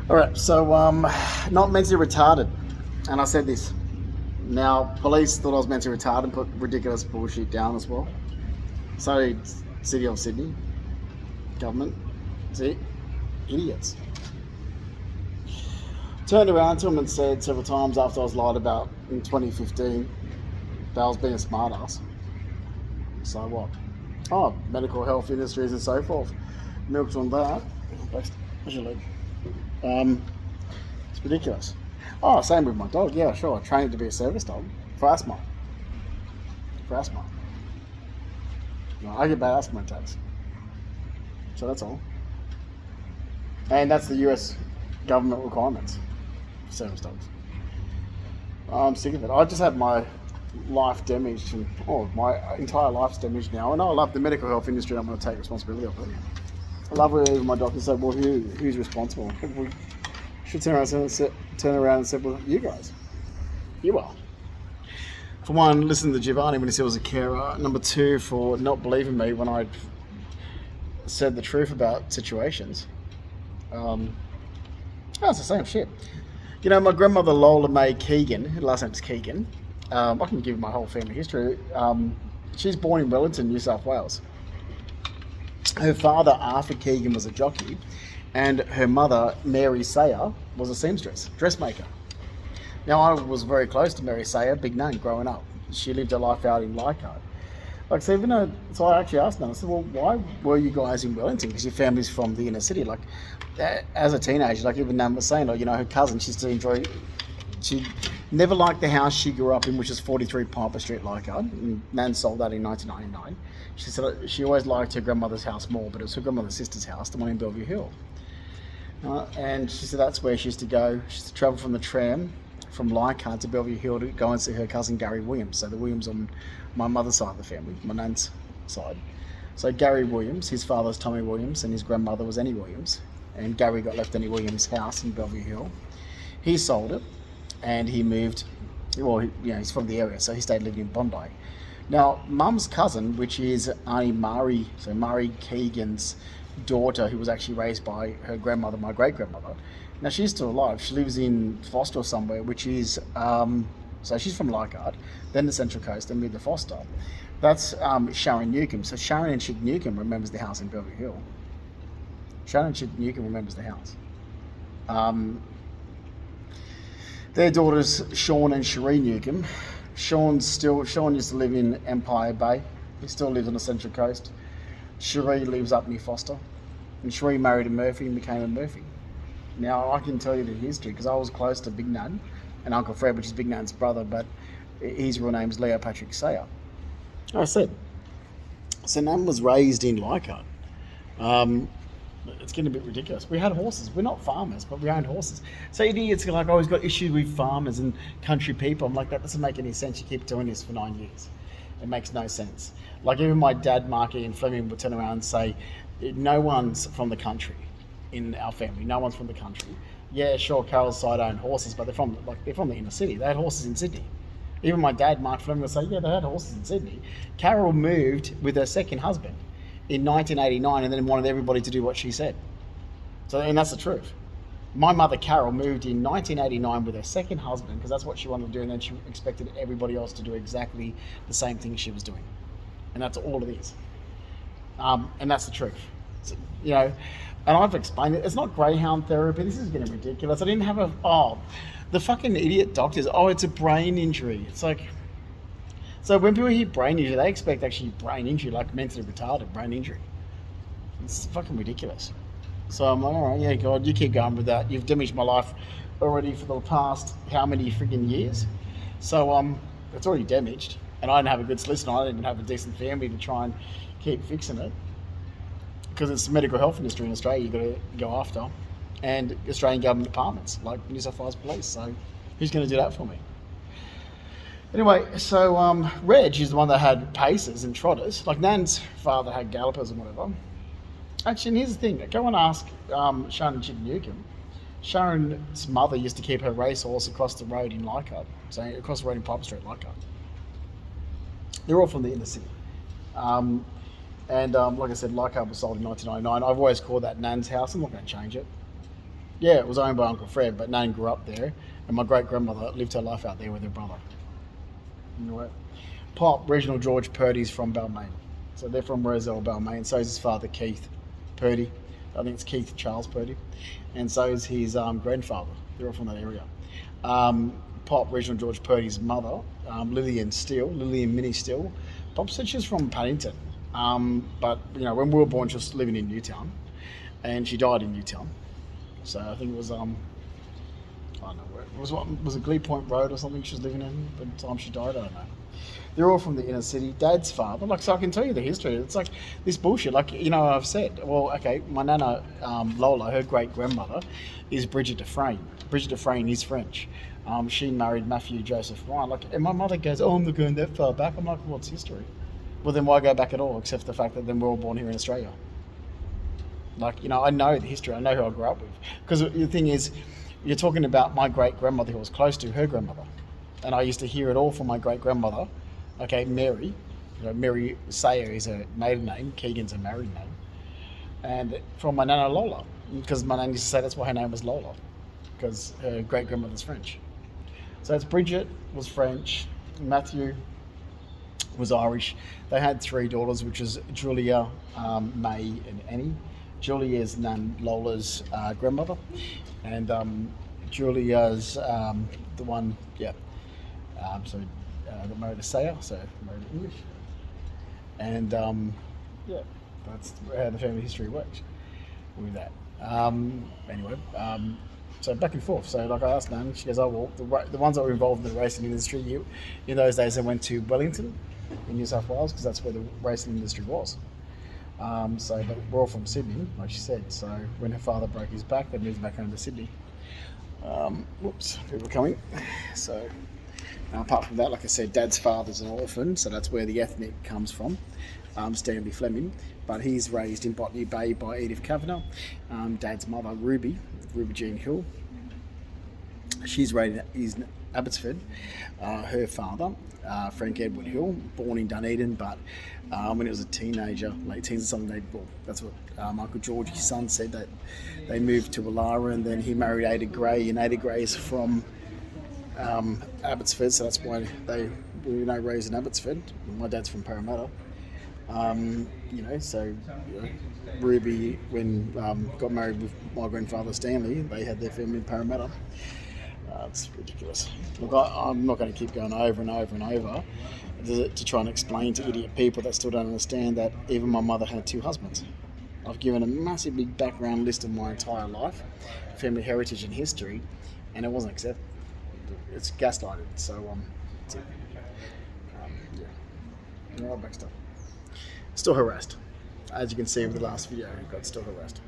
All right, so not mentally retarded, and I said this. Now, police thought I was mentally retarded and put ridiculous bullshit down as well. So did City of Sydney government. See, idiots. Turned around to him and said several times after I was lied about in 2015 that I was being a smartass. So what? Oh, medical health industries and so forth. Milked on that. Where's your leg? It's ridiculous. Oh, same with my dog. Yeah, sure. I trained him to be a service dog for asthma. For asthma. No, I get bad asthma attacks. So that's all. And that's the US government requirements for service dogs. I'm sick of it. I just had my life damaged, and my entire life's damaged now. And I love the medical health industry. And I'm going to take responsibility of it. I love where even my doctor said, "Well, who's responsible?" We should turn around and say, "Well, you guys, you are." For one, listen to Giovanni when he said I was a carer. Number two, for not believing me when I said the truth about situations. That's the same shit. You know, my grandmother Lola May Keegan, her last name's Keegan. I can give you my whole family history. She's born in Wellington, New South Wales. Her father, Arthur Keegan, was a jockey, and her mother, Mary Sayer, was a seamstress, dressmaker. Now, I was very close to Mary Sayer, big name, growing up. She lived her life out in Leichhardt. Like, so even though, so I actually asked them, I said, well, why were you guys in Wellington? Because your family's from the inner city. Like, as a teenager, like even Nan was saying, like, you know, her cousin, she never liked the house she grew up in, which is 43 Piper Street, Leichhardt. And Nan sold that in 1999. She said she always liked her grandmother's house more, but it was her grandmother's sister's house, the one in Bellevue Hill. And she said that's where she used to go. She used to travel from the tram from Leichhardt to Bellevue Hill to go and see her cousin Gary Williams. So the Williams on my mother's side of the family, my nan's side. So Gary Williams, his father's Tommy Williams, and his grandmother was Annie Williams. And Gary got left Annie Williams' house in Bellevue Hill. He sold it, and he moved. Well, he's from the area, so he stayed living in Bondi. Now, Mum's cousin, which is Auntie Mari, so Mari Keegan's daughter, who was actually raised by her grandmother, my great-grandmother. Now, she's still alive. She lives in Foster or somewhere, which is, so she's from Leichhardt, then the Central Coast, then moved to Foster. That's Sharon Newcomb. So Sharon and Chick Newcomb remembers the house in Bellevue Hill. Sharon and Chick Newcomb remembers the house. Their daughters, Sean and Cherie Newcomb. Sean used to live in Empire Bay. He still lives on the Central Coast. Cherie lives up near Foster. And Cherie married a Murphy and became a Murphy. Now, I can tell you the history because I was close to Big Nan and Uncle Fred, which is Big Nan's brother, but his real name is Leo Patrick Sayer. I said, so Nan was raised in Leichhardt. It's getting a bit ridiculous. We had horses. We're not farmers, but we owned horses. So idiots are like, oh, he's got issues with farmers and country people. I'm like, that doesn't make any sense. You keep doing this for 9 years. It makes no sense. Like even my dad, Marky and Fleming, would turn around and say, no one's from the country in our family. No one's from the country. Yeah, sure, Carol's side owned horses, but they're from the inner city. They had horses in Sydney. Even my dad, Mark Fleming, would say, yeah, they had horses in Sydney. Carol moved with her second husband in 1989 and then wanted everybody to do what she said. So, and that's the truth. My mother, Carol, moved in 1989 with her second husband because that's what she wanted to do, and then she expected everybody else to do exactly the same thing she was doing. And that's all it is. And that's the truth. So, you know, and I've explained it. It's not greyhound therapy. This is getting ridiculous. I didn't have the fucking idiot doctors. Oh, it's a brain injury. It's like, so when people hear brain injury, they expect actually brain injury, like mentally retarded brain injury. It's fucking ridiculous. So I'm like, all right, yeah, God, you keep going with that. You've damaged my life already for the past how many friggin' years? So it's already damaged, and I didn't have a good solicitor. I didn't have a decent family to try and keep fixing it because it's the medical health industry in Australia you've got to go after, and Australian government departments like New South Wales Police. So who's going to do that for me? Anyway, so Reg is the one that had paces and trotters. Like Nan's father had gallopers and whatever. Actually, and here's the thing. Go and ask Sharon and Chick Newcomb. Sharon's mother used to keep her racehorse across the road in Leichhardt. So across the road in Piper Street, Leichhardt. They're all from the inner city. Like I said, Leichhardt was sold in 1999. I've always called that Nan's house. I'm not going to change it. Yeah, it was owned by Uncle Fred, but Nan grew up there, and my great grandmother lived her life out there with her brother. You know what? Pop, Reginald George Purdy's from Balmain. So they're from Roselle, Balmain. So is his father, Keith Purdy. I think it's Keith Charles Purdy. And so is his grandfather. They're all from that area. Pop, Reginald George Purdy's mother, Lillian Minnie Steele. Pop said she's from Paddington. But, when we were born, she was living in Newtown. And she died in Newtown. So I think it was, I don't know, where was it Glebe Point Road or something she was living in by the time she died? I don't know. They're all from the inner city. Dad's father, so I can tell you the history. It's like this bullshit. I've said, well, okay, my nana Lola, her great grandmother, is Bridget Dufresne. Bridget Dufresne is French. She married Matthew Joseph Ryan. And my mother goes, "Oh, I'm not going that far back." I'm like, "Well, it's history." Well, then why go back at all, except for the fact that then we're all born here in Australia? I know the history. I know who I grew up with. Because the thing is, you're talking about my great grandmother who was close to her grandmother, and I used to hear it all from my great grandmother. Okay, Mary. Mary Sayer is her maiden name. Keegan's her married name. And from my nana Lola, because my nan used to say that's why her name was Lola, because her great grandmother's French. So it's Bridget was French, Matthew was Irish. They had 3 daughters, which is Julia, May, and Annie. Julia is Nan Lola's grandmother, and Julia's the one, yeah. Got married to Sayer, so married to English, and yeah, that's how the family history works with that. Anyway, so back and forth. So I asked Nan, she goes, "Oh well, the ones that were involved in the racing industry, in those days they went to Wellington in New South Wales because that's where the racing industry was. But we're all from Sydney, like she said. So when her father broke his back, they moved back home to Sydney. People are coming. So apart from that, like I said, Dad's father's an orphan, so that's where the ethnic comes from, Stanley Fleming. But he's raised in Botany Bay by Edith Kavanagh. Dad's mother, Ruby Jean Hill, she's raised in Abbotsford. Her father, Frank Edward Hill, born in Dunedin, but when he was a teenager, late teens or something, that's what Uncle George, his son, said, that they moved to Woollahra, and then he married Ada Gray, and Ada Gray is from Abbotsford, so that's why they were raised in Abbotsford. My dad's from Parramatta. Ruby, when got married with my grandfather Stanley, they had their family in Parramatta. It's ridiculous. Look, I'm not going to keep going over and over and over to try and explain to idiot people that still don't understand that even my mother had 2 husbands. I've given a massive big background list of my entire life, family heritage and history, and it wasn't accepted. It's gaslighted, so that's it. Back stuff. Still harassed. As you can see with the last video, I got still harassed.